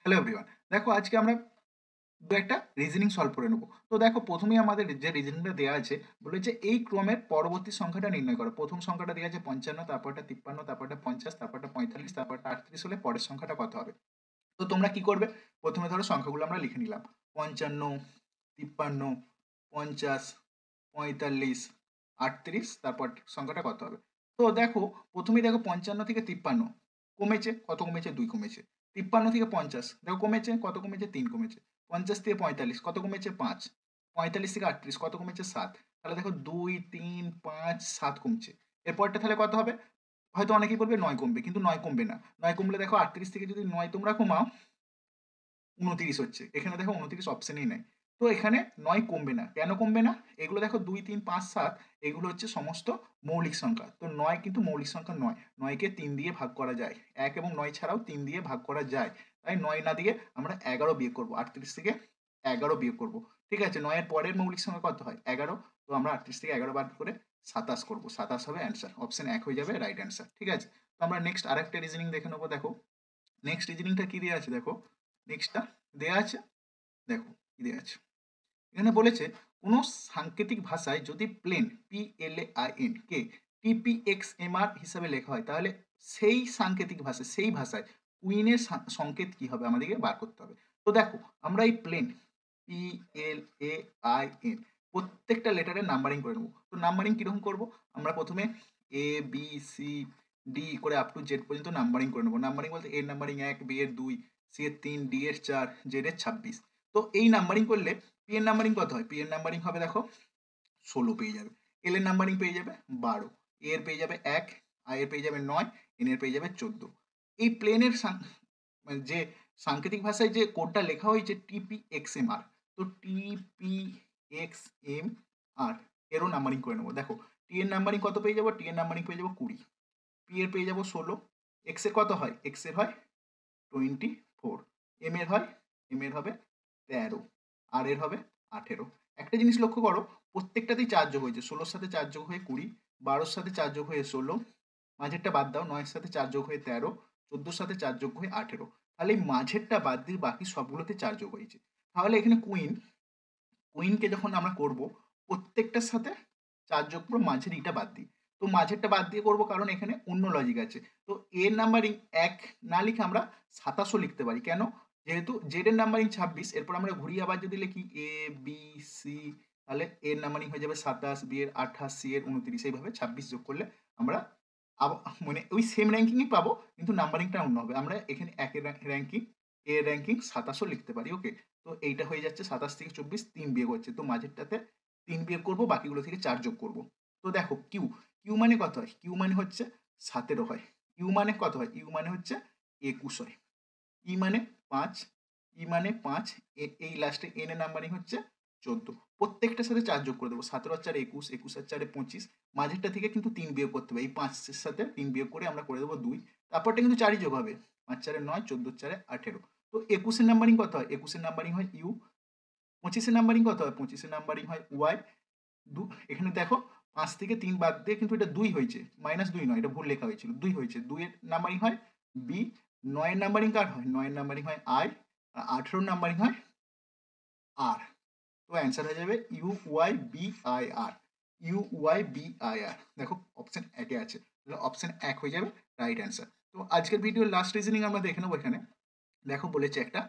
Hello everyone. দেখো আজকে আমরা একটা রিজনিং সলভ করে নেবো। তো দেখো প্রথমেই আমাদের যে রিজনিংটা দেওয়া আছে বলেছে এই ক্রমের পরবর্তী সংখ্যাটা নির্ণয় করো। প্রথম সংখ্যাটা দেওয়া আছে 55, তারপরটা 53, তারপরটা 50, তারপরটা 45, তারপরটা 38 হলে পরের সংখ্যাটা কত হবে? তো তোমরা কি করবে? প্রথমে ধরো সংখ্যাগুলো আমরা লিখে নিলাম। 55, 53, 50, 45, 38, তারপর সংখ্যাটা কত হবে? তো দেখো প্রথমেই দেখো 55 থেকে 53 কমেছে, কত কমেছে? 2 কমেছে। 53 থেকে 50 দেখো কমেছে, কত কমেছে? 3 কমেছে। 50 থেকে 45 কত কমেছে? 5। 45 থেকে 38 কত কমেছে? 7। তাহলে দেখো 2, 3, 5, 7 কমছে। এরপরটা তাহলে কত হবে? হয়তো অনেকেই বলবে 9 কমবে, কিন্তু 9 কমবে না। 9 কমলে দেখো 38 থেকে যদি 9 তোমরা কমাও 29 হচ্ছে। এখানে দেখো 29 অপশনেই নাই। তো এখানে 9 কমবে না। কেন কমবে না? এগুলো দেখো 2, 3, 5, 7 এগুলো হচ্ছে সমস্ত মৌলিক সংখ্যা। তো 9 কিন্তু মৌলিক সংখ্যা নয়। 9 কে 3 দিয়ে ভাগ করা যায়। 1 এবং 9 ছাড়াও 3 দিয়ে ভাগ করা যায়। তাই 9 না দিয়ে আমরা 11 বিয়োগ করব। 38 থেকে 11 বিয়োগ করব। ঠিক আছে? 9 এর পরের মৌলিক সংখ্যা কত হয়? 11। তো আমরা 38 থেকে 11 বাদ করে 27 করব। 27 হবে অ্যান্সার। অপশন 1 হয়ে যাবে রাইট অ্যান্সার। ঠিক আছে? তো আমরা নেক্সট আরেকটা রিজনিং দেখে নেব। দেখো নেক্সট রিজনিংটা কি দেওয়া আছে দেখো। নেক্সটটা দেয়া আছে, দেখো কি দেয়া আছে। এখানে বলেছে কোন সাংকেতিক ভাষায় যদি প্লেন PLAIN কে TPXMR হিসাবে লেখা হয় তাহলে সেই সাংকেতিক ভাষায় সেই ভাষায় কুইনের সংকেত কি হবে আমাদেরকে বার করতে হবে। তো দেখো আমরা এই প্লেন PLAIN প্রত্যেকটা লেটারের নাম্বারিং করে নেবো। তো নাম্বারিং কিরকম করব? আমরা প্রথমে ABCD করে আপ টু জেড পর্যন্ত নাম্বারিং করে নেবো। নাম্বারিং বলতে এর নাম্বারিং 1, বি এর 2, সি এর 3, ডি এর 4, জেড এর 26। তো এই নাম্বারিং করলে পি এর নাম্বারিং কত হয়? পি এর নাম্বারিং হবে দেখো 16 পেয়ে যাবে। এল এর নাম্বারিং পেয়ে যাবে 12, এ এর পেয়ে যাবে 1, আই এর পেয়ে যাবে 9, এন এর পেয়ে যাবে 14। এই প্লেনের মানে যে সাংকেতিক ভাষায় যে কোডটা লেখা হয়েছে TPXMR, তো TPXMR এরও নাম্বারিং করে নেবো। দেখো টি এর নাম্বারিং কত পেয়ে যাবো? টি এর নাম্বারিং পেয়ে যাবো 20, পি এর পেয়ে যাবো 16, এক্স এর কত হয়? এক্স এর হয় 24, এম এর হয় এম এর হবে 13, আর এর হবে 18। একটা জিনিস লক্ষ্য করো প্রত্যেকটাতেই 4 যোগ হয়েছে। 16 সাথে 4 যোগ হয়ে 20, 12 সাথে 4 যোগ হয়ে 16, মাঝেরটা বাদ দাও, 9 সাথে 4 যোগ হয়ে 13, 14 সাথে 4 যোগ হয়ে 18। তাহলে এই মাঝেরটা বাদ দিয়ে বাকি সবগুলোতে 4 যোগ হয়েছে। তাহলে এখানে কুইনকে যখন আমরা করব প্রত্যেকটার সাথে 4 যোগ করব, মাঝের ইটা বাদ দিই। তো মাঝেরটা বাদ দিয়ে করব কারণ এখানে অন্য লজিক আছে। তো এর নাম্বারিং 1 না লিখে আমরা 27ও লিখতে পারি। কেন? যেহেতু জেড এর নাম্বারিং 26, এরপর আমরা ঘুরিয়ে আবার যদি লিখি এ বি সি তাহলে এর নাম্বারিং হয়ে যাবে 27, বি এর 28, সি এর 29, এইভাবে 26 যোগ করলে আমরা মানে ওই সেম র্যাঙ্কিংই পাবো, কিন্তু নাম্বারিংটা অন্য হবে। আমরা এখানে একের র্যাঙ্কিং, এর র্যাঙ্কিং 27ও লিখতে পারি। ওকে, তো এইটা হয়ে যাচ্ছে 27 থেকে 24 3 বিয়োগ হচ্ছে। তো মাঝেরটাতে 3 বিয়োগ করব, বাকিগুলো থেকে 4 যোগ করব। তো দেখো কিউ, কিউ মানে কত হয়? কিউ মানে হচ্ছে 17 হয়। ইউ মানে কত হয়? ইউ মানে হচ্ছে 21 হয়। ই মানে 5, ই মানে 5, এই লাস্টে এন এর নাম্বারিং হচ্ছে 14। প্রত্যেকটার সাথে 4 যোগ করে দেবো। 17 আর 4 21, 21 আর 4 25, মাঝেরটা থেকে কিন্তু 3 বিয়োগ করতে হবে। এই 5 এর সাথে 3 বিয়োগ করে আমরা করে দেবো 2, তারপরটা কিন্তু 4ই যোগ হবে। 5 4 9, 14 4 18। তো 21 এর নাম্বারিং কত হয়? 21 এর নাম্বারিং হয় ইউ। 25 এর নাম্বারিং কত হয়? 25 এর নাম্বারিং হয় ওয়াই। এখানে দেখো 5 থেকে 3 বাদ দিয়ে কিন্তু এটা 2 হয়েছে, -2 নয়, এটা ভুল লেখা হয়েছিল, 2 হয়েছে। 2 এর নাম্বারিং হয় বি, 9 এর নাম্বারিং কার হয়? 9 এর নাম্বারিং হয় আই, আর 18 নাম্বারিং হয় আর। তো অ্যান্সার হয়ে যাবে U Y B I R, U Y B I R. দেখো অপশন একে আছে, অপশন 1 হয়ে যাবে রাইট অ্যান্সার। তো আজকের ভিডিওর লাস্ট রিজনিং আমরা দেখে নেবো। এখানে দেখো বলেছে একটা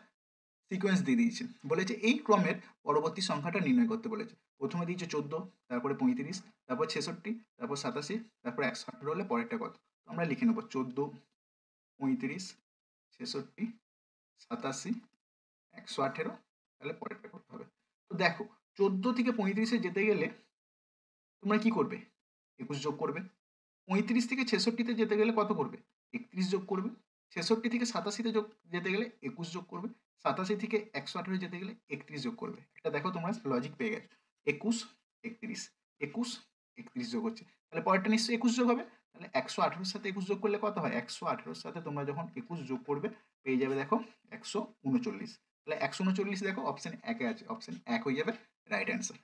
সিকোয়েন্স দিয়ে দিয়েছে, বলেছে এই ক্রমের পরবর্তী সংখ্যাটা নির্ণয় করতে বলেছে। প্রথমে দিয়েছে 14, তারপরে 35, তারপর 66, তারপর 87, তারপর 118 হলে পরেরটা কত? আমরা লিখে নেবো 14, 35, 66, 87, 118, তাহলে পরেরটা করতে হবে। তো দেখো 14 থেকে 35-এ যেতে গেলে তোমরা কি করবে? 21 যোগ করবে। 35 থেকে 66-তে যেতে গেলে কত করবে? 31 যোগ করবে। 66 থেকে 87-তে যেতে গেলে 21 যোগ করবে। 87 থেকে 118 যেতে গেলে 31 যোগ করবে। এটা দেখো তোমরা লজিক পেয়ে গেছো। 21, 31, 21, 31 যোগ হচ্ছে। তাহলে পরেরটা নিশ্চয়ই 21 যোগ হবে। তাহলে 118 এর সাথে 21 যোগ করলে কত হয়? 118 এর সাথে তোমরা যখন 21 যোগ করবে পেয়ে যাবে দেখো 139। তাহলে 139 দেখো অপশন 1 এ আছে। অপশন 1 হয়ে যাবে রাইট অ্যান্সার।